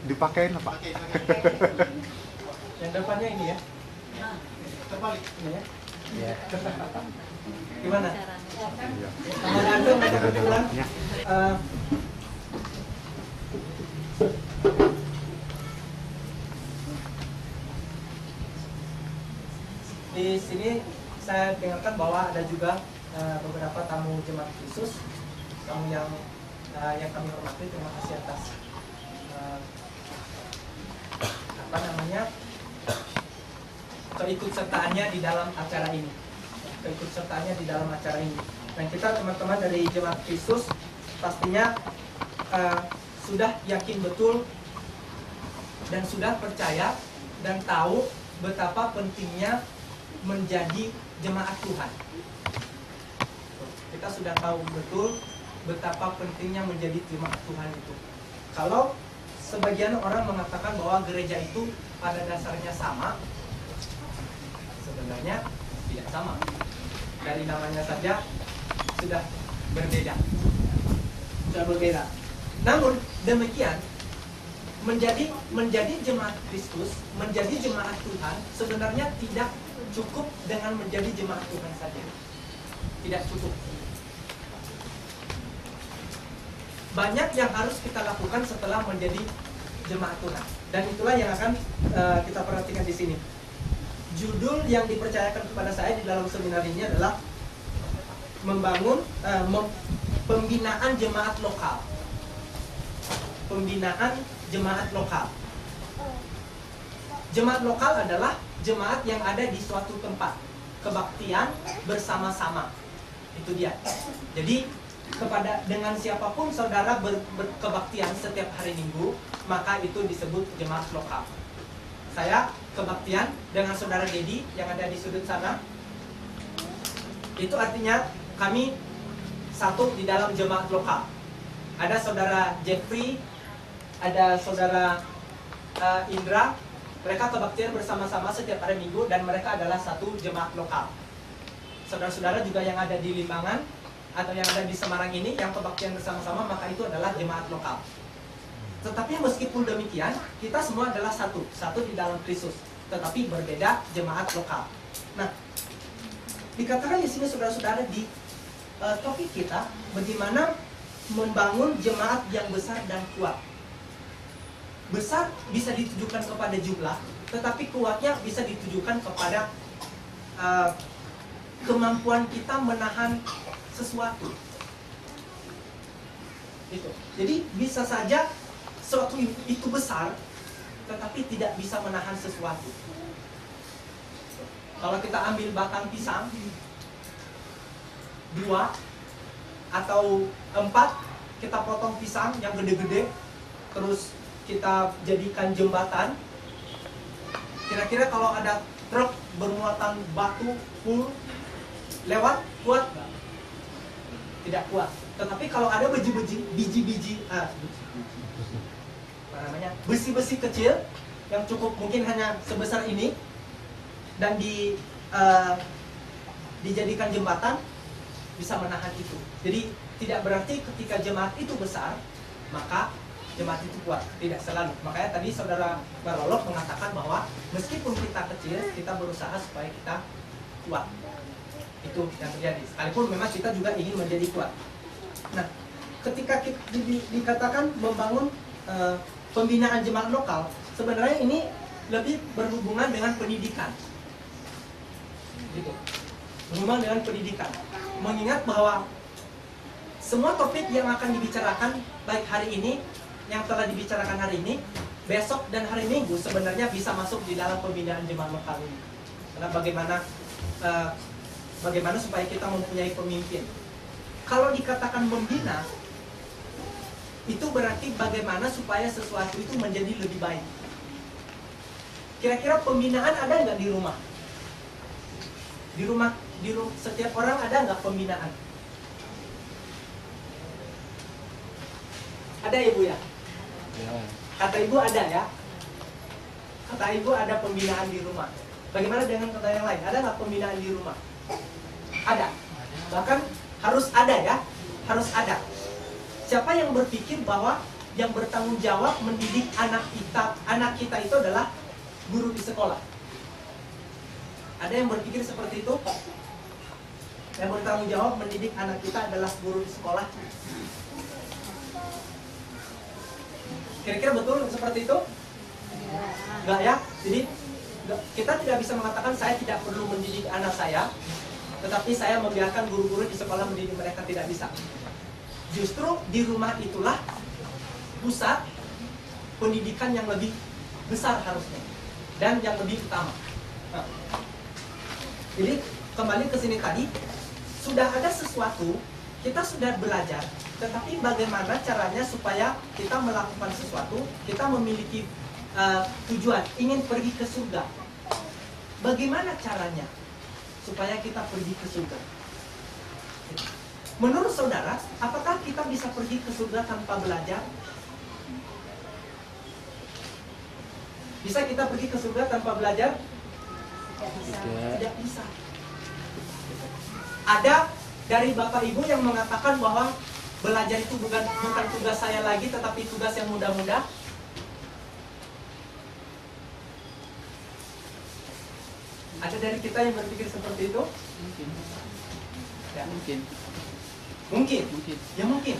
Dipakein apa? Yang depannya ini ya. Terbalik ini ya. Iya. Gimana? Iya. Sama gantung ada kebetulan. Ya. Di sini saya dengarkan bahwa ada juga beberapa tamu jemaat khusus, tamu yang kami hormati. Terima kasih atas keikutsertaannya di dalam acara ini. Dan kita teman-teman dari jemaat Kristus pastinya sudah yakin betul dan sudah percaya dan tahu betapa pentingnya menjadi jemaat Tuhan. Kita sudah tahu betul betapa pentingnya menjadi jemaat Tuhan itu. Kalau sebagian orang mengatakan bahwa gereja itu pada dasarnya sama, sebenarnya tidak sama. Dari namanya saja sudah berbeda. Namun demikian, menjadi jemaat Kristus, menjadi jemaat Tuhan sebenarnya tidak cukup dengan menjadi jemaat Tuhan saja. Tidak cukup. Banyak yang harus kita lakukan setelah menjadi jemaat Tuhan. Dan itulah yang akan kita perhatikan di sini. Judul yang dipercayakan kepada saya di dalam seminar ini adalah membangun pembinaan jemaat lokal. Pembinaan jemaat lokal. Jemaat lokal adalah jemaat yang ada di suatu tempat, kebaktian bersama-sama. Itu dia. Jadi dengan siapapun saudara berkebaktian setiap hari Minggu, maka itu disebut jemaat lokal. Saya kebaktian dengan saudara Dedi yang ada di sudut sana. Itu artinya kami satu di dalam jemaat lokal. Ada saudara Jeffrey, ada saudara Indra. Mereka kebaktian bersama-sama setiap hari Minggu dan mereka adalah satu jemaat lokal. Saudara-saudara juga yang ada di Limbangan atau yang ada di Semarang ini yang kebaktian bersama-sama, maka itu adalah jemaat lokal. Tetapi meskipun demikian, kita semua adalah satu di dalam Kristus, tetapi berbeda jemaat lokal. Nah, dikatakan di sini saudara-saudara di topik kita bagaimana membangun jemaat yang besar dan kuat. Besar bisa ditujukan kepada jumlah, tetapi kuatnya bisa ditujukan kepada kemampuan kita menahan sesuatu. Itu. Jadi bisa saja sesuatu itu besar, tetapi tidak bisa menahan sesuatu. Kalau kita ambil batang pisang 2 atau 4, kita potong pisang yang gede-gede, terus kita jadikan jembatan. Kira-kira kalau ada truk bermuatan batu full lewat, kuat nggak? Tidak kuat. Tetapi kalau ada biji-biji besi-besi kecil yang cukup mungkin hanya sebesar ini dan dijadikan jembatan, bisa menahan itu. Jadi tidak berarti ketika jemaat itu besar maka jemaat itu kuat. Tidak selalu. Makanya tadi saudara Barolok mengatakan bahwa meskipun kita kecil, kita berusaha supaya kita kuat. Itu yang terjadi. Sekalipun memang kita juga ingin menjadi kuat. Nah, ketika dikatakan membangun pembinaan jemaat lokal, sebenarnya ini lebih berhubungan dengan pendidikan. Gitu. Berhubungan dengan pendidikan. Mengingat bahwa semua topik yang akan dibicarakan baik hari ini, yang telah dibicarakan hari ini, besok dan hari Minggu sebenarnya bisa masuk di dalam pembinaan jemaat lokal ini. Karena bagaimana supaya kita mempunyai pemimpin. Kalau dikatakan membina, itu berarti bagaimana supaya sesuatu itu menjadi lebih baik. Kira-kira pembinaan ada nggak di rumah? Di rumah setiap orang ada nggak pembinaan? Ada ibu ya? Kata ibu ada ya? Kata ibu ada pembinaan di rumah. Bagaimana dengan kata yang lain? Ada nggak pembinaan di rumah? Ada. Bahkan harus ada ya? Harus ada. Siapa yang berpikir bahwa yang bertanggung jawab mendidik anak kita. Anak kita itu adalah guru di sekolah. Ada yang berpikir seperti itu? Yang bertanggung jawab mendidik anak kita adalah guru di sekolah. Kira-kira betul seperti itu? Enggak ya? Jadi kita tidak bisa mengatakan saya tidak perlu mendidik anak saya, tetapi saya membiarkan guru-guru di sekolah mendidik mereka, tidak bisa. Justru di rumah itulah pusat pendidikan yang lebih besar harusnya dan yang lebih utama. Nah, jadi kembali ke sini tadi, sudah ada sesuatu, kita sudah belajar, tetapi bagaimana caranya supaya kita melakukan sesuatu, kita memiliki tujuan, ingin pergi ke surga. Bagaimana caranya supaya kita pergi ke surga? Menurut saudara, apakah kita bisa pergi ke surga tanpa belajar? Bisa kita pergi ke surga tanpa belajar? Tidak bisa. Ada dari Bapak Ibu yang mengatakan bahwa belajar itu bukan tugas saya lagi, tetapi tugas yang mudah-mudah. Ada dari kita yang berpikir seperti itu? Mungkin. Ya. Mungkin. Mungkin. Mungkin. Ya mungkin.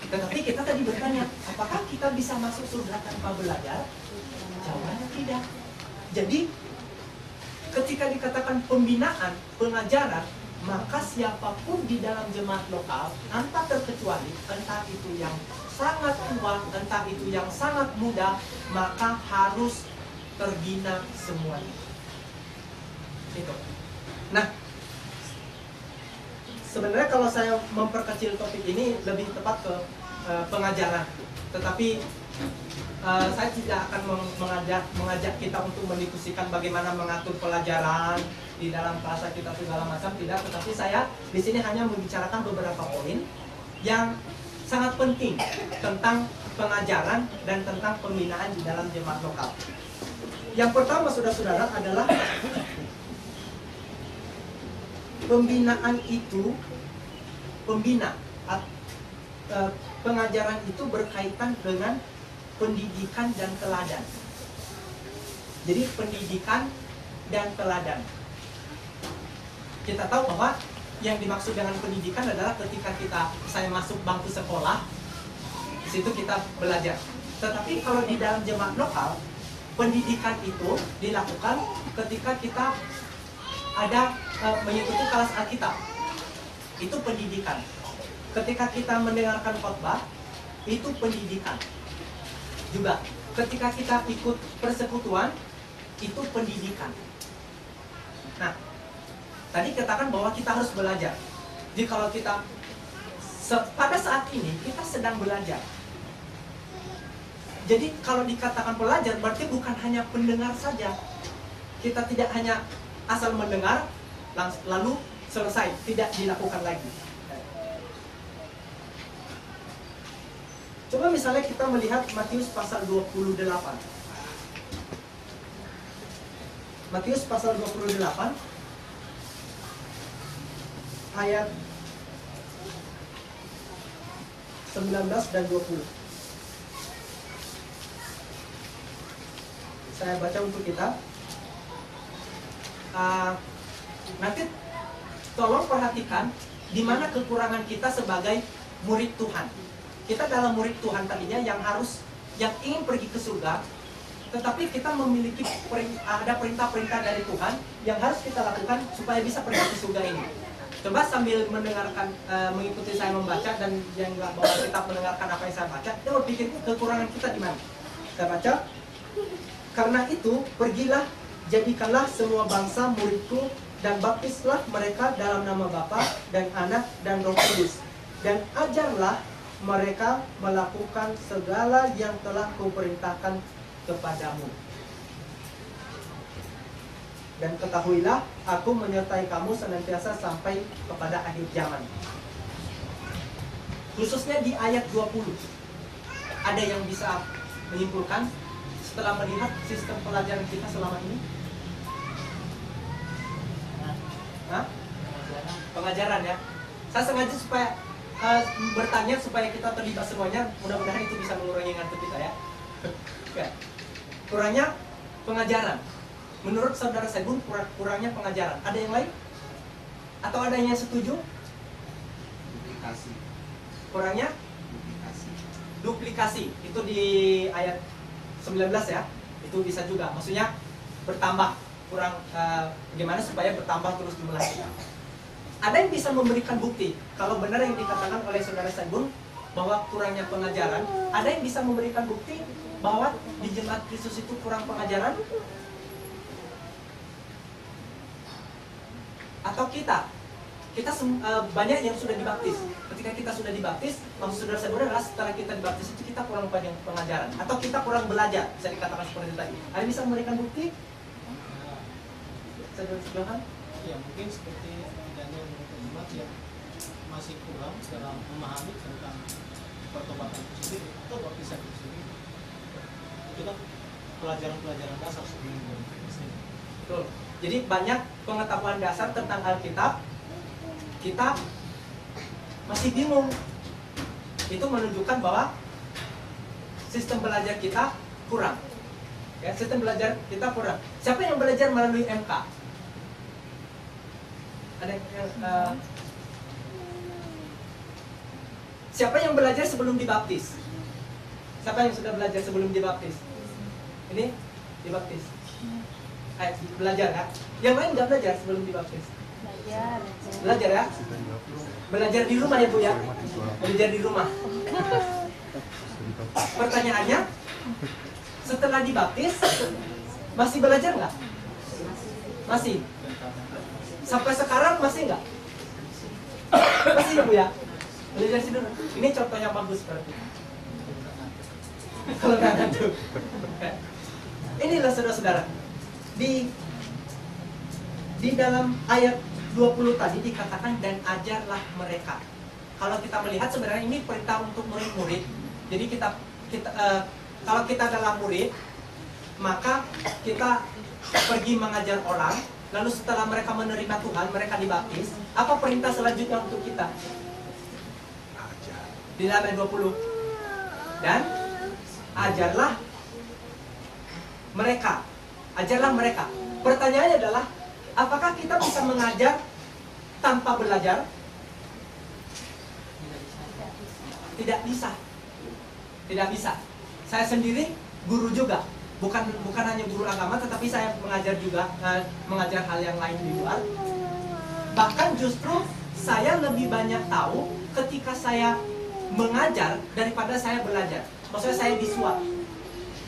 Tetapi kita tadi bertanya, apakah kita bisa masuk surga tanpa belajar? Jawabannya tidak. Jadi ketika dikatakan pembinaan, pengajaran, maka siapapun di dalam jemaat lokal, tanpa terkecuali, entah itu yang sangat tua, entah itu yang sangat muda, maka harus terbina semuanya. Itu. Nah, sebenarnya kalau saya memperkecil topik ini lebih tepat ke pengajaran, tetapi saya tidak akan mengajak kita untuk mendiskusikan bagaimana mengatur pelajaran di dalam bahasa kita segala macam, tidak. Tetapi saya di sini hanya membicarakan beberapa poin yang sangat penting tentang pengajaran dan tentang pembinaan di dalam jemaat lokal. Yang pertama, saudara-saudara, adalah pembinaan itu, pengajaran itu berkaitan dengan pendidikan dan teladan. Jadi pendidikan dan teladan. Kita tahu bahwa yang dimaksud dengan pendidikan adalah ketika saya masuk bangku sekolah, di situ kita belajar. Tetapi kalau di dalam jemaat lokal, pendidikan itu dilakukan ketika kita ada mengikuti kelas Alkitab. Itu pendidikan. Ketika kita mendengarkan khotbah, itu pendidikan. Juga ketika kita ikut persekutuan, itu pendidikan. Nah, tadi katakan bahwa kita harus belajar. Jadi kalau kita pada saat ini kita sedang belajar. Jadi kalau dikatakan belajar berarti bukan hanya pendengar saja. Kita tidak hanya asal mendengar lalu selesai, tidak dilakukan lagi. Coba misalnya kita melihat Matius pasal 28. Matius pasal 28 ayat 19 dan 20. Saya baca untuk kita. Nanti tolong perhatikan di mana kekurangan kita sebagai murid Tuhan. Kita adalah murid Tuhan tadinya yang ingin pergi ke surga, tetapi kita memiliki ada perintah-perintah dari Tuhan yang harus kita lakukan supaya bisa pergi ke surga ini. Coba sambil mendengarkan, mengikuti saya membaca, dan yang nggak bawa kitab mendengarkan apa yang saya baca, kita berpikir kekurangan kita di mana. Kita baca. Karena itu, pergilah, jadikanlah semua bangsa muridku, dan baptislah mereka dalam nama Bapa dan Anak dan Roh Kudus, dan ajarlah mereka melakukan segala yang telah kuperintahkan kepadamu. Dan ketahuilah, aku menyertai kamu senantiasa sampai kepada akhir zaman. Khususnya di ayat 20, ada yang bisa menyimpulkan setelah melihat sistem pelajaran kita selama ini? Hah? Pengajaran ya. Saya sengaja supaya bertanya supaya kita terlibat semuanya. Mudah-mudahan itu bisa mengurangi ngantuk kita ya. Oke. Kurangnya pengajaran. Menurut saudara Segun, kurangnya pengajaran. Ada yang lain? Atau ada yang setuju? Duplikasi. Kurangnya? Duplikasi. Itu di ayat 19 ya. Itu bisa juga. Maksudnya bertambah. Kurang gimana supaya bertambah terus jumlah kita. Ada yang bisa memberikan bukti kalau benar yang dikatakan oleh saudara Segun bahwa kurangnya pengajaran. Ada yang bisa memberikan bukti bahwa di jemaat Kristus itu kurang pengajaran? Atau kita banyak yang sudah dibaptis. Ketika kita sudah dibaptis, maksud saudara Segun adalah setelah kita dibaptis itu kita kurang banyak pengajaran atau kita kurang belajar, bisa dikatakan seperti itu tadi. Ada yang bisa memberikan bukti? Saudara Johan? Ya, mungkin seperti Daniel Muhammad yang masih kurang dalam memahami tentang pertobatan itu sendiri atau baptisan itu sendiri. Itu kan pelajaran-pelajaran dasar sebelum baptisan. Betul. Jadi banyak pengetahuan dasar tentang Alkitab kita masih bingung. Itu menunjukkan bahwa sistem belajar kita kurang. Ya, sistem belajar kita kurang. Siapa yang belajar melalui MK? Ada yang siapa yang belajar sebelum dibaptis? Siapa yang sudah belajar sebelum dibaptis? Ini dibaptis. Belajar ya. Yang lain nggak belajar sebelum dibaptis? Belajar ya. Belajar di rumah ya Bu ya. Belajar di rumah. Pertanyaannya, setelah dibaptis masih belajar nggak? Masih. Sampai sekarang masih nggak? Masih ya Bu ya? Belajar sih dulu. Ini contohnya bagus berarti. Kalau nggak ngantuk. Inilah saudara-saudara. Di dalam ayat 20 tadi dikatakan dan ajarlah mereka. Kalau kita melihat sebenarnya ini perintah untuk murid-murid. Jadi kalau kita adalah murid, maka kita pergi mengajar orang. Lalu setelah mereka menerima Tuhan, mereka dibaptis. Apa perintah selanjutnya untuk kita? Di dalam ayat 20. Dan ajarlah mereka. Ajarlah mereka. Pertanyaannya adalah, apakah kita bisa mengajar tanpa belajar? Tidak bisa. Tidak bisa. Saya sendiri guru juga. Bukan hanya guru agama, tetapi saya mengajar juga, mengajar hal yang lain di luar. Bahkan justru saya lebih banyak tahu ketika saya mengajar daripada saya belajar. Maksudnya saya disuap,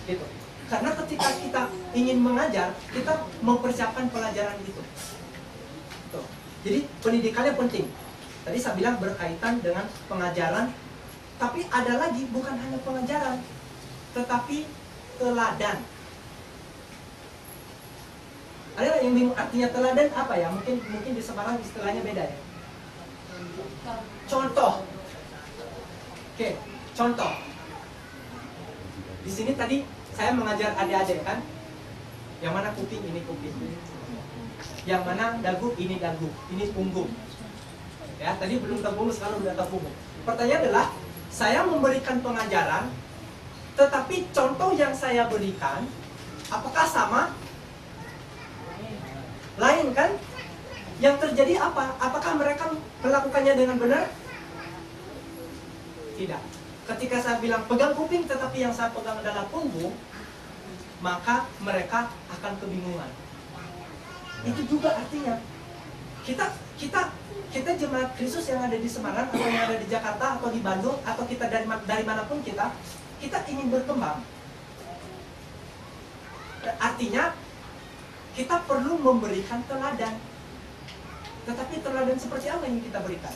gitu. Karena ketika kita ingin mengajar, kita mempersiapkan pelajaran itu. Tuh. Jadi pendidikannya penting. Tadi saya bilang berkaitan dengan pengajaran, tapi ada lagi bukan hanya pengajaran, tetapi teladan. Ada yang bingung artinya teladan apa ya? Mungkin di Semarang istilahnya beda ya. Contoh. Oke, contoh. Di sini tadi saya mengajar adik-adik kan. Yang mana kuping, ini kuping. Yang mana dagu, ini dagu, ini punggung. Ya, tadi belum terpunggung, sekarang sudah terpunggung. Pertanyaan adalah, saya memberikan pengajaran, tetapi contoh yang saya berikan, apakah sama? Lain kan? Yang terjadi apa? Apakah mereka melakukannya dengan benar? Tidak. Ketika saya bilang pegang kuping, tetapi yang saya pegang adalah punggung, maka mereka akan kebingungan. Itu juga artinya kita jemaat Kristus yang ada di Semarang, atau yang ada di Jakarta, atau di Bandung, atau kita dari manapun kita ingin berkembang. Artinya kita perlu memberikan teladan. Tetapi teladan seperti apa yang kita berikan?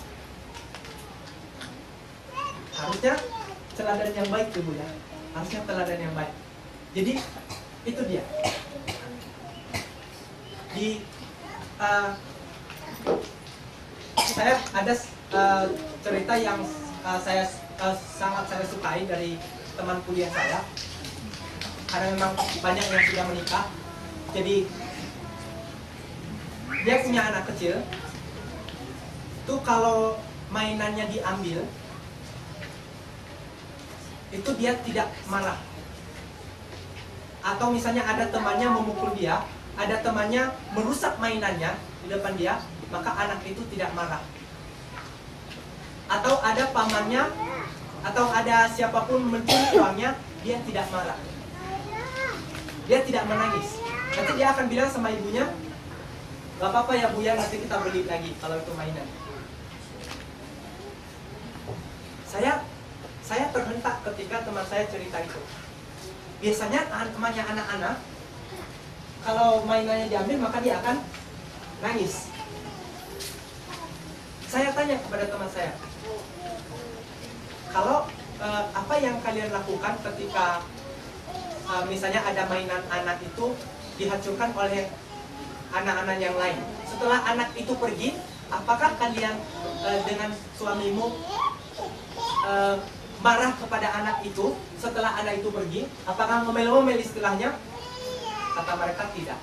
Harusnya teladan yang baik, Ibu ya. Harusnya teladan yang baik. Jadi itu dia. Saya ada cerita yang sangat saya sukai dari teman kuliah saya, karena memang banyak yang sudah menikah. Jadi dia punya anak kecil tuh, kalau mainannya diambil itu dia tidak marah. Atau misalnya ada temannya memukul dia, ada temannya merusak mainannya di depan dia, maka anak itu tidak marah. Atau ada pamannya, atau ada siapapun mencuri uangnya, dia tidak marah. Dia tidak menangis. Nanti dia akan bilang sama ibunya, gak apa-apa ya Bu ya, nanti kita beli lagi kalau itu mainan. Saya terhentak ketika teman saya cerita itu. Biasanya temannya anak-anak, kalau mainannya diambil maka dia akan nangis. Saya tanya kepada teman saya, kalau apa yang kalian lakukan ketika misalnya ada mainan anak itu dihancurkan oleh anak-anak yang lain. Setelah anak itu pergi, apakah kalian dengan suamimu marah kepada anak itu setelah anak itu pergi? Apakah ngomel-ngomel istilahnya? Kata mereka tidak.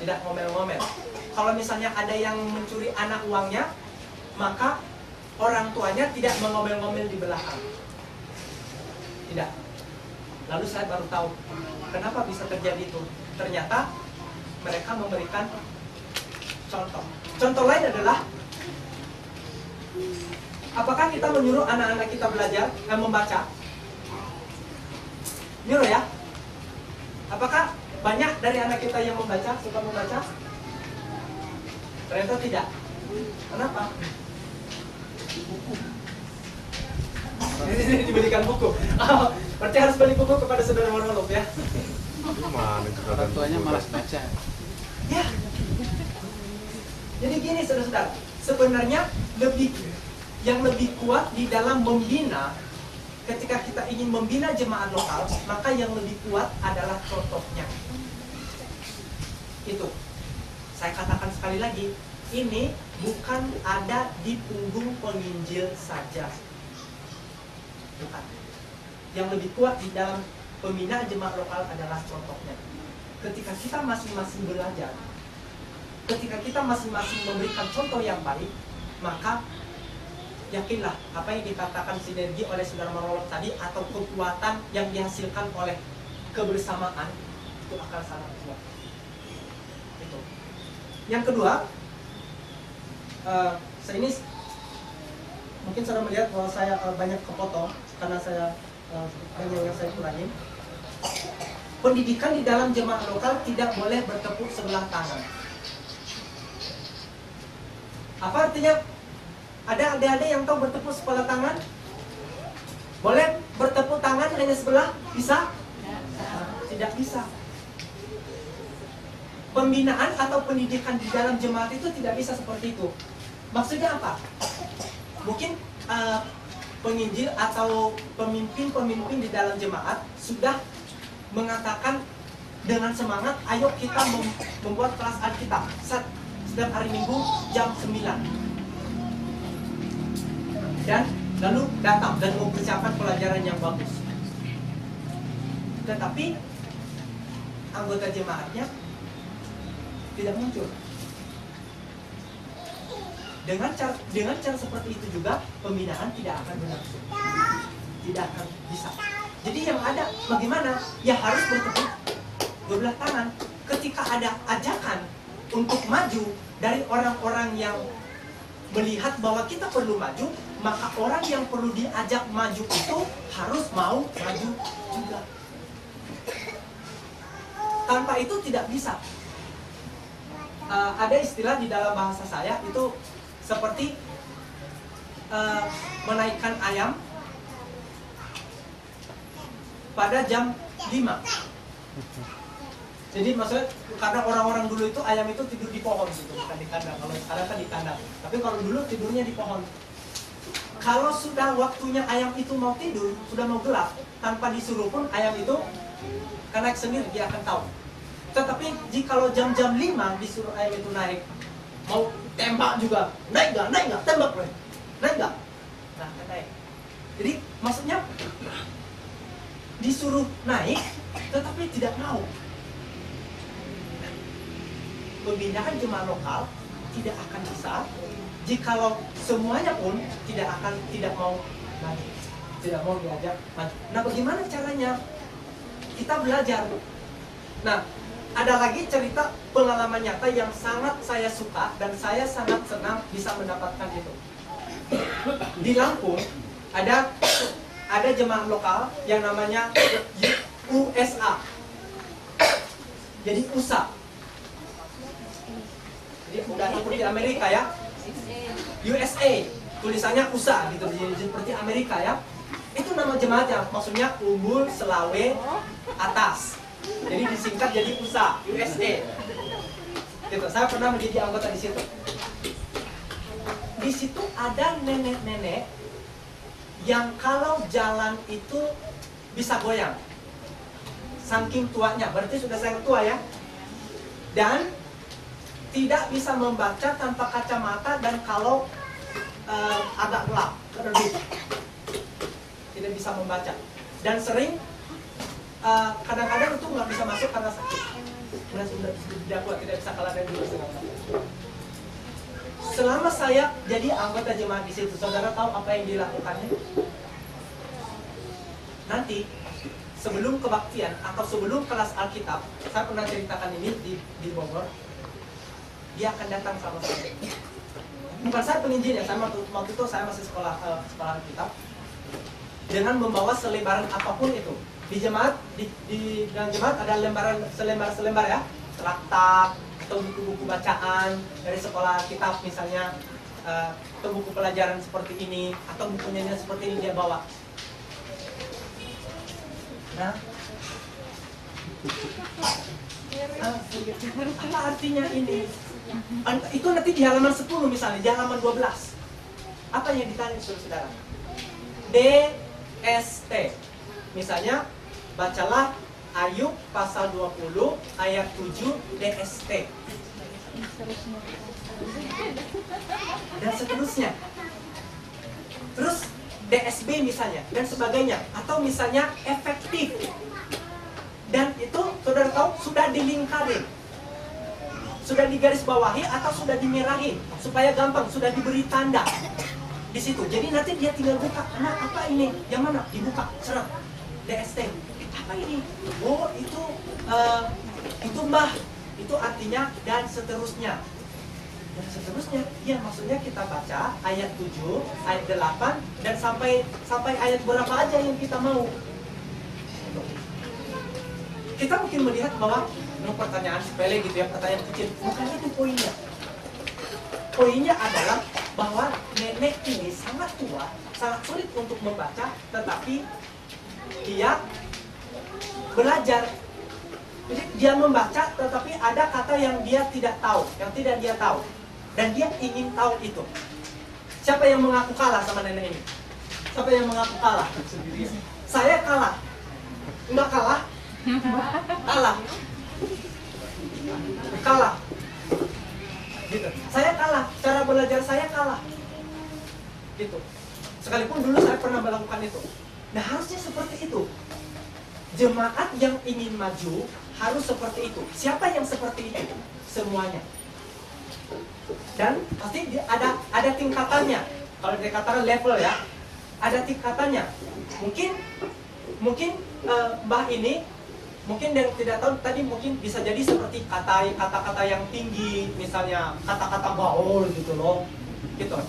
Tidak ngomel-ngomel. Kalau misalnya ada yang mencuri anak uangnya, maka orang tuanya tidak mengomel-ngomel di belakang. Tidak. Lalu saya baru tahu kenapa bisa terjadi itu. Ternyata mereka memberikan contoh. Contoh lain adalah, apakah kita menyuruh anak-anak kita belajar membaca? Nyuruh ya? Apakah banyak dari anak kita yang membaca, suka membaca? Ternyata tidak. Kenapa? Ini diberikan buku. Oh, berarti harus beli buku kepada saudara monolog ya. Orang tuanya malas baca. Ya. Jadi gini saudara-saudara, sebenarnya yang lebih kuat di dalam membina, ketika kita ingin membina jemaat lokal, maka yang lebih kuat adalah contohnya. Itu. Saya katakan sekali lagi, ini bukan ada di punggung penginjil saja. Bukan. Yang lebih kuat di dalam pembinaan jemaat lokal adalah contohnya. Ketika kita masing-masing belajar, ketika kita masing-masing memberikan contoh yang baik, maka yakinlah apa yang dikatakan sinergi oleh saudara monolog tadi, atau kekuatan yang dihasilkan oleh kebersamaan, itu akan sangat kuat. Itu. Yang kedua, saya ini mungkin saudara melihat bahwa saya banyak kepotong karena saya banyak yang saya kurangin. Pendidikan di dalam jemaat lokal tidak boleh bertepuk sebelah tangan. Apa artinya? Ada adik-adik yang tahu bertepuk sebelah tangan? Boleh bertepuk tangan hanya sebelah? Bisa? Tidak bisa. Pembinaan atau pendidikan di dalam jemaat itu tidak bisa seperti itu. Maksudnya apa? Mungkin penginjil atau pemimpin-pemimpin di dalam jemaat sudah mengatakan dengan semangat, ayo kita membuat kelas Alkitab setiap hari Minggu jam 9. Dan lalu datang dan mempersiapkan pelajaran yang bagus. Tetapi anggota jemaatnya tidak muncul. Dengan cara seperti itu juga pembinaan tidak akan berlangsung. Tidak akan bisa. Jadi yang ada bagaimana? Ya harus bertepuk belah tangan. Ketika ada ajakan untuk maju dari orang-orang yang melihat bahwa kita perlu maju, maka orang yang perlu diajak maju itu harus mau maju juga. Tanpa itu tidak bisa. Ada istilah di dalam bahasa saya itu seperti menaikkan ayam pada jam 5. Jadi maksudnya karena orang-orang dulu itu ayam itu tidur di pohon gitu, bukan di kandang. Kalau sekarang kan di kandang. Tapi kalau dulu tidurnya di pohon. Kalau sudah waktunya ayam itu mau tidur, sudah mau gelap, tanpa disuruh pun ayam itu karena sendiri dia akan tahu. Tetapi jikalau jam-jam 5 disuruh ayam itu naik, mau tembak juga, naik nggak, tembak boleh, naik nggak, nah naik. Jadi maksudnya disuruh naik, tetapi tidak mau. Pembinaan jemaat lokal tidak akan bisa jikalau semuanya pun tidak mau naik. tidak mau diajak maju. Nah, bagaimana caranya kita belajar? Nah, ada lagi cerita pengalaman nyata yang sangat saya suka dan saya sangat senang bisa mendapatkan itu. Di Lampung ada jemaah lokal yang namanya USA. Jadi USA. Jadi udah seperti Amerika ya. USA. Tulisannya USA gitu, jadi seperti Amerika ya. Itu nama jemaatnya, maksudnya unggul Selawe atas. Jadi disingkat jadi USA, USA. Gitu. Saya pernah menjadi anggota di situ. Di situ ada nenek-nenek yang kalau jalan itu bisa goyang. Saking tuanya, berarti sudah sangat tua ya. Dan tidak bisa membaca tanpa kacamata dan kalau agak gelap, redup, tidak bisa membaca. Dan sering kadang-kadang itu nggak bisa masuk karena sakit. Sudah tidak kuat, tidak bisa kalah dari dulu segala macam. Selama saya jadi anggota jemaat di situ, saudara tahu apa yang dilakukannya? Nanti sebelum kebaktian atau sebelum kelas Alkitab, saya pernah ceritakan ini di Bogor. Dia akan datang sama saya. Bukan saya penginjil ya, saya waktu itu saya masih sekolah Alkitab. Dengan membawa selebaran apapun itu. Di jemaat, di dalam jemaat ada selembar ya, traktat atau buku-buku bacaan dari sekolah Alkitab misalnya, atau buku pelajaran seperti ini atau buku nyanyian seperti ini dia bawa. Nah, apa artinya ini? Itu nanti di halaman 10 misalnya, di halaman 12. Apa yang ditanya saudara? DST. Misalnya, bacalah Ayub pasal 20 ayat 7 DST. Dan seterusnya. Terus DSB misalnya dan sebagainya, atau misalnya efektif. Dan itu saudara tahu sudah dilingkarin, sudah digarisbawahi atau sudah dimerahin supaya gampang, sudah diberi tanda di situ. Jadi nanti dia tinggal buka, nah apa ini? Yang mana? Dibuka, serang DST. Apa ini? Oh itu mbah, itu artinya dan seterusnya. Dan seterusnya, ya maksudnya kita baca ayat 7, ayat 8 dan sampai ayat berapa aja yang kita mau. Kita mungkin melihat bahwa pertanyaan sepele gitu ya, pertanyaan kecil. Bukan itu poinnya. Poinnya adalah bahwa nenek ini sangat tua, sangat sulit untuk membaca, tetapi dia belajar. Jadi dia membaca, tetapi ada kata yang dia tidak tahu, yang tidak dia tahu. Dan dia ingin tahu itu. Siapa yang mengaku kalah sama nenek ini? Siapa yang mengaku kalah? Saya kalah. Enggak kalah? Kalah. Kalah. Gitu. Saya kalah. Cara belajar saya kalah. Gitu. Sekalipun dulu saya pernah melakukan itu. Nah, harusnya seperti itu. Jemaat yang ingin maju harus seperti itu. Siapa yang seperti itu? Semuanya. Dan pasti ada tingkatannya. Kalau dikatakan level ya, ada tingkatannya. Mungkin mbah ini, mungkin yang tidak tahu tadi mungkin bisa jadi seperti kata-kata yang tinggi, misalnya kata-kata gaul gitu loh, gitu.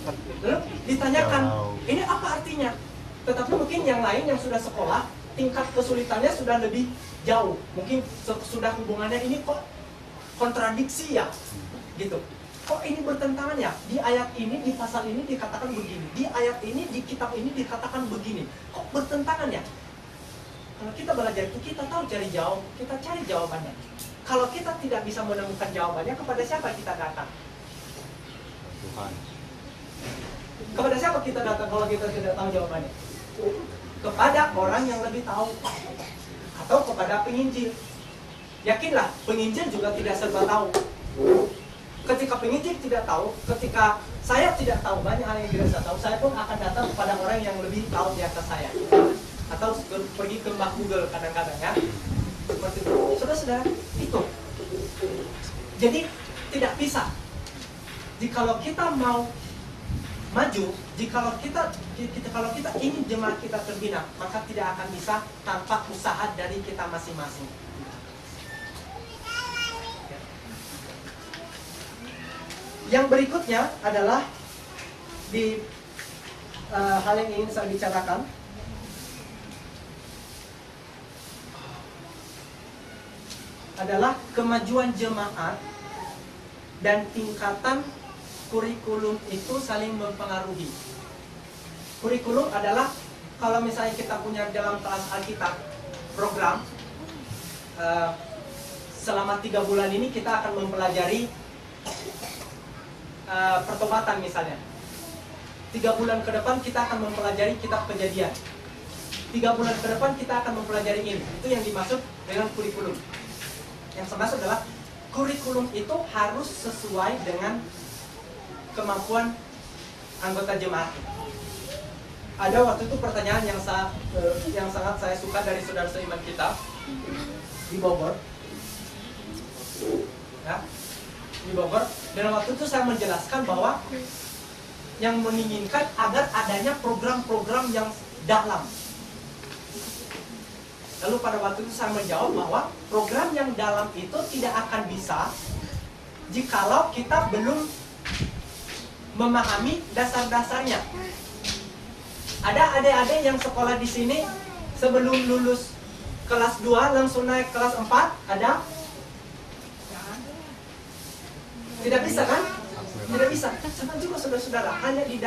Lalu ditanyakan, ini apa artinya? Tetapi mungkin yang lain yang sudah sekolah, tingkat kesulitannya sudah lebih jauh. Mungkin sudah hubungannya ini kok kontradiksi ya, gitu. Kok ini bertentangan ya? Di ayat ini, di pasal ini dikatakan begini. Di ayat ini, di kitab ini dikatakan begini. Kok bertentangan ya? Kalau kita belajar itu, kita tahu cari jawab. Kita cari jawabannya. Kalau kita tidak bisa menemukan jawabannya, kepada siapa kita datang? Tuhan. Kepada siapa kita datang kalau kita tidak tahu jawabannya? Kepada orang yang lebih tahu. Atau kepada penginjil. Yakinlah, penginjil juga tidak serba tahu. Ketika penginjil tidak tahu, ketika saya tidak tahu, banyak hal yang tidak saya tahu, saya pun akan datang kepada orang yang lebih tahu di atas saya. Atau pergi ke Mbah Google kadang-kadang ya. Seperti itu. Saudara-saudara, itu. Jadi tidak bisa. Jikalau kita mau maju, kalau kita ingin jemaat kita terbina, maka tidak akan bisa tanpa usaha dari kita masing-masing. Yang berikutnya adalah di hal yang ingin saya bicarakan, adalah kemajuan jemaat dan tingkatan kurikulum itu saling mempengaruhi. Kurikulum adalah kalau misalnya kita punya dalam kelas Alkitab program, selama 3 bulan ini kita akan mempelajari pertobatan misalnya. 3 bulan ke depan kita akan mempelajari kitab Kejadian. 3 bulan ke depan kita akan mempelajari ini. Itu yang dimaksud dengan kurikulum. Yang saya maksud adalah kurikulum itu harus sesuai dengan kemampuan anggota jemaat. Ada waktu itu pertanyaan yang sangat saya suka dari saudara seiman kita di Bogor, ya, di Bogor. Dan waktu itu saya menjelaskan bahwa yang menginginkan agar adanya program-program yang dalam. Lalu pada waktu itu saya menjawab bahwa program yang dalam itu tidak akan bisa jikalau kita belum memahami dasar-dasarnya. Ada adik-adik yang sekolah di sini sebelum lulus kelas 2 langsung naik kelas 4, ada? Tidak bisa kan? Tidak bisa. Sama juga saudara-saudara, hanya di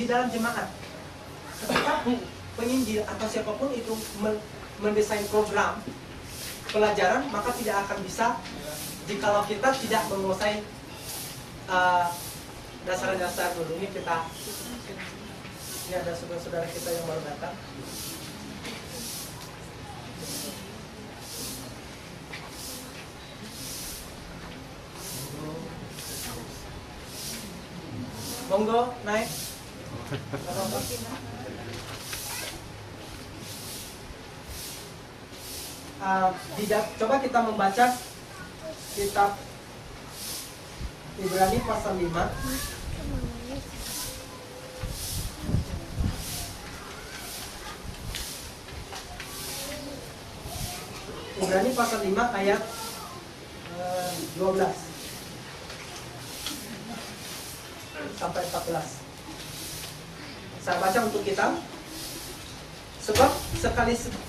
dalam jemaat. Ketika penginjil atau siapapun itu mendesain program pelajaran, maka tidak akan bisa jikalau kita tidak menguasai dasar-dasar dulu. Ini ada saudara-saudara kita yang baru datang. Monggo naik. Coba kita membaca kitab Ibrani pasal 5. Ibrani pasal 5 ayat 12 sampai 14. Saya baca untuk kita. Sebab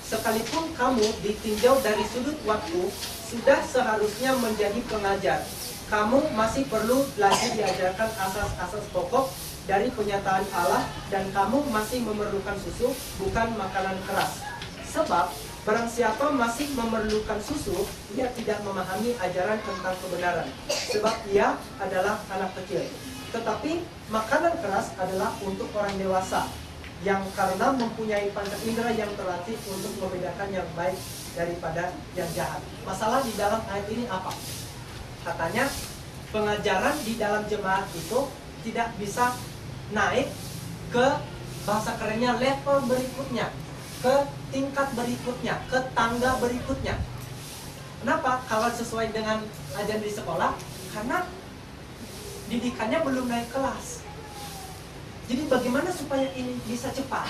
sekalipun kamu ditinjau dari sudut waktu, sudah seharusnya menjadi pengajar. Kamu masih perlu lagi diajarkan asas-asas pokok dari penyataan Allah, dan kamu masih memerlukan susu, bukan makanan keras. Sebab barang siapa masih memerlukan susu, ia tidak memahami ajaran tentang kebenaran, sebab ia adalah anak kecil. Tetapi makanan keras adalah untuk orang dewasa, yang karena mempunyai panca indera yang terlatih untuk membedakan yang baik daripada yang jahat. Masalah di dalam ayat ini apa? Katanya pengajaran di dalam jemaat itu tidak bisa naik ke, bahasa kerennya, level berikutnya, ke tingkat berikutnya, ke tangga berikutnya. Kenapa? Kalau sesuai dengan ajaran di sekolah, karena didikannya belum naik kelas. Jadi bagaimana supaya ini bisa cepat?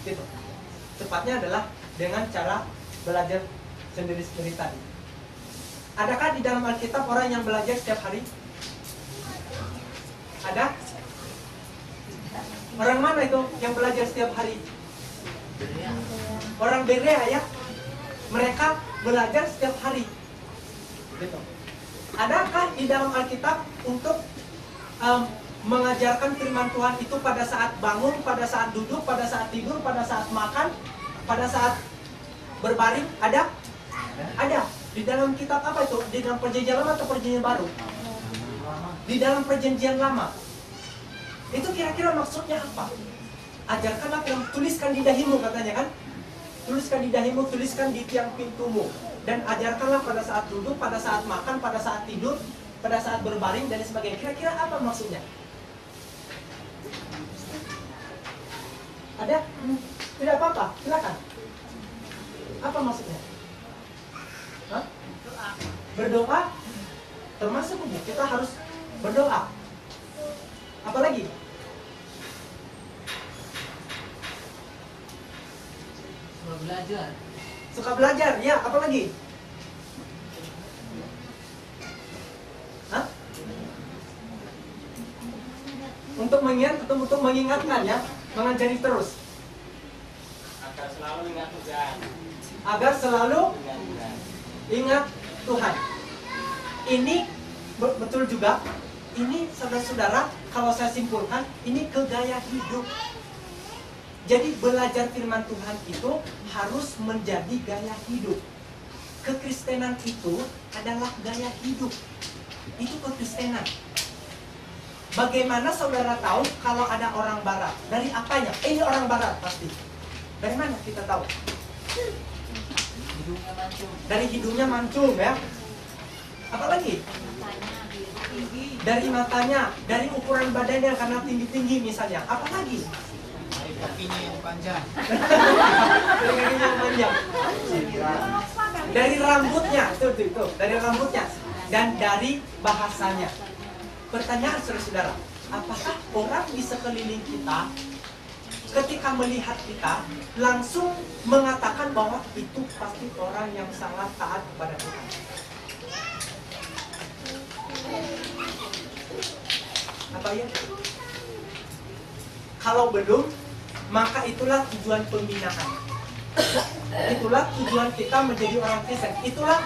Gitu. Cepatnya adalah dengan cara belajar sendiri-sendiri tadi. Adakah di dalam Alkitab orang yang belajar setiap hari? Ada? Orang mana itu yang belajar setiap hari? Orang Berea, ya. Mereka belajar setiap hari. Gitu. Adakah di dalam Alkitab untuk mengajarkan firman Tuhan itu pada saat bangun, pada saat duduk, pada saat tidur, pada saat makan, pada saat berbaring? Ada? Ada. Di dalam kitab apa itu? Di dalam perjanjian lama atau perjanjian baru? Di dalam perjanjian lama. Itu kira-kira maksudnya apa? Ajarkanlah, tuliskan di dahimu, katanya kan? Tuliskan di dahimu, tuliskan di tiang pintumu. Dan ajarkanlah pada saat duduk, pada saat makan, pada saat tidur, pada saat berbaring, dan sebagainya. Kira-kira apa maksudnya? Ada? Tidak apa-apa, silakan. Apa maksudnya? Hah? Berdoa? Termasuk kita harus berdoa. Apalagi? Suka belajar. Suka belajar, ya. Apalagi? Hah? Untuk mengingatkan ya, mengajari terus. Agar selalu ingat Tuhan. Agar selalu Ingat Tuhan. ingat Tuhan. Ini betul juga. Ini saudara-saudara, kalau saya simpulkan, ini ke gaya hidup. Jadi belajar firman Tuhan itu harus menjadi gaya hidup. Kekristenan itu adalah gaya hidup. Itu kekristenan. Bagaimana saudara tahu kalau ada orang barat? Dari apanya? Ini orang barat pasti. Dari mana kita tahu? Hidungnya mancung. Dari hidungnya mancung ya. Apalagi? Dari matanya, dari ukuran badannya karena tinggi-tinggi misalnya. Apalagi? Dari kakinya yang panjang. Dari kakinya yang panjang. Dari rambutnya, itu, dari rambutnya. Dan dari bahasanya. Pertanyaan saudara-saudara, apakah orang di sekeliling kita ketika melihat kita langsung mengatakan bahwa itu pasti orang yang sangat taat kepada Tuhan? Apa ya? Kalau belum, maka itulah tujuan pembinaan. Itulah tujuan kita menjadi orang Kristen. Itulah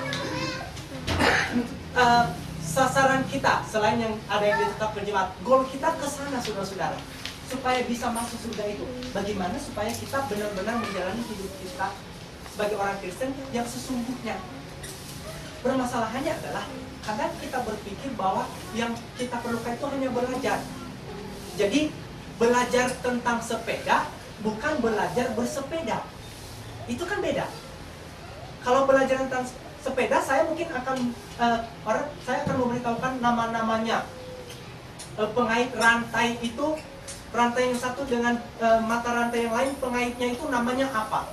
sasaran kita. Selain yang ada yang ditetapkan jemaat, goal kita ke sana, saudara-saudara, supaya bisa masuk surga itu. Bagaimana supaya kita benar-benar menjalani hidup kita sebagai orang Kristen yang sesungguhnya. Permasalahannya adalah kadang kita berpikir bahwa yang kita perlukan itu hanya belajar. Jadi belajar tentang sepeda bukan belajar bersepeda. Itu kan beda. Kalau belajar tentang sepeda, saya mungkin akan saya akan memberitahukan nama-namanya. Pengait rantai itu, rantai yang satu dengan mata rantai yang lain, pengaitnya itu namanya apa?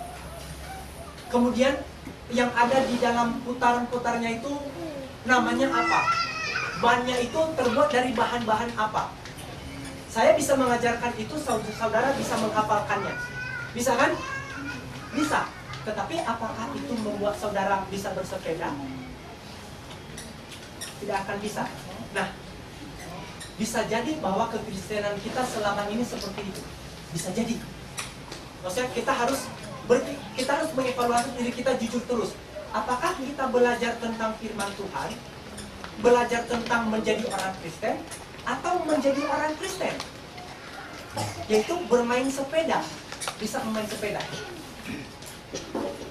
Kemudian yang ada di dalam putaran-putarnya itu namanya apa? Bannya itu terbuat dari bahan-bahan apa? Saya bisa mengajarkan itu, saudara bisa menghafalkannya. Bisa kan? Bisa. Tetapi apakah itu membuat saudara bisa bersepeda? Tidak akan bisa. Nah, bisa jadi bahwa kekristenan kita selama ini seperti itu. Bisa jadi. Maksudnya kita harus mengevaluasi diri kita jujur terus. Apakah kita belajar tentang firman Tuhan, belajar tentang menjadi orang Kristen, atau menjadi orang Kristen? Yaitu bermain sepeda. Bisa bermain sepeda.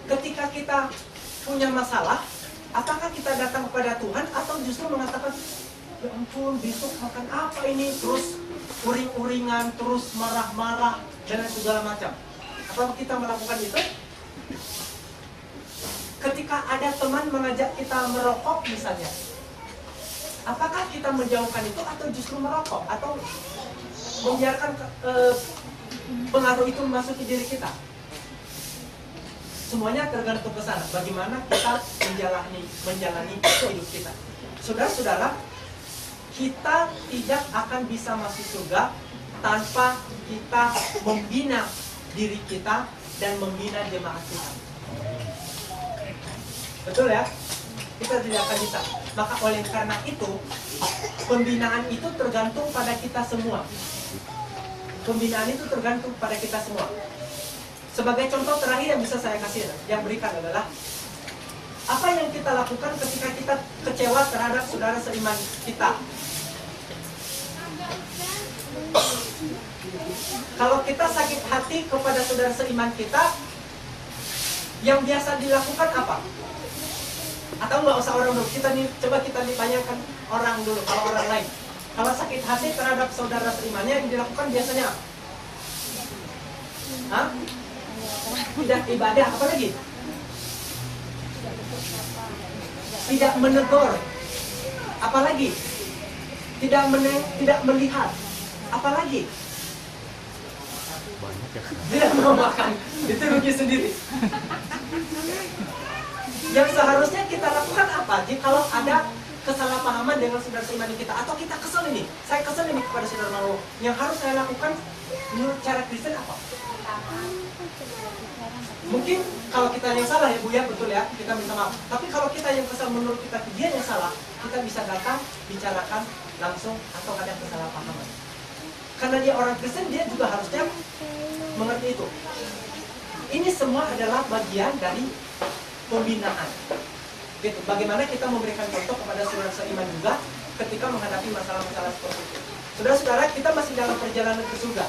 Ketika kita punya masalah, apakah kita datang kepada Tuhan atau justru mengatakan, ya ampun, besok makan apa ini? Terus uring-uringan, terus marah-marah, dan segala macam. Apakah kita melakukan itu? Ketika ada teman mengajak kita merokok misalnya, apakah kita menjauhkan itu atau justru merokok? Atau membiarkan pengaruh itu masuk ke diri kita? Semuanya tergantung ke sana. Bagaimana kita menjalani hidup kita. Saudara-saudara, kita tidak akan bisa masuk surga tanpa kita membina diri kita dan membina jemaat Tuhan. Betul ya? Kita tidak akan bisa. Maka oleh karena itu, pembinaan itu tergantung pada kita semua. Pembinaan itu tergantung pada kita semua. Sebagai contoh terakhir yang bisa saya kasih, yang berikan adalah apa yang kita lakukan ketika kita kecewa terhadap saudara seiman kita. Kalau kita sakit hati kepada saudara seiman kita, yang biasa dilakukan apa? Atau nggak usah orang dulu, coba kita ditanyakan orang dulu, kalau orang lain. Kalau sakit hati terhadap saudara seimannya, yang dilakukan biasanya apa? Hah? Tidak ibadah, apa lagi? Tidak menegur, apa lagi? Tidak melihat, apa lagi? Banyak ya. Tidak mau makan, itu rugi sendiri. Yang seharusnya kita lakukan apa? Jadi kalau ada kesalahpahaman dengan saudara seiman kita, atau kita kesel ini, saya kesel ini kepada saudara Marwo, yang harus saya lakukan menurut cara Kristen apa? Mungkin kalau kita yang salah ya Bu ya, betul ya, kita minta maaf. Tapi kalau kita yang kesal menurut kita dia yang salah, kita bisa datang, bicarakan langsung, atau ada kesalahpahaman. Karena dia orang Kristen, dia juga harusnya mengerti itu. Ini semua adalah bagian dari pembinaan. Gitu. Bagaimana kita memberikan contoh kepada saudara seiman juga ketika menghadapi masalah-masalah seperti itu. Saudara-saudara, kita masih dalam perjalanan ke surga.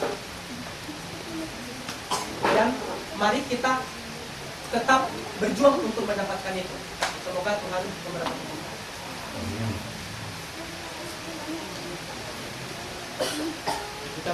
Dan mari kita tetap berjuang untuk mendapatkan itu. Semoga Tuhan memberkati kita. Kita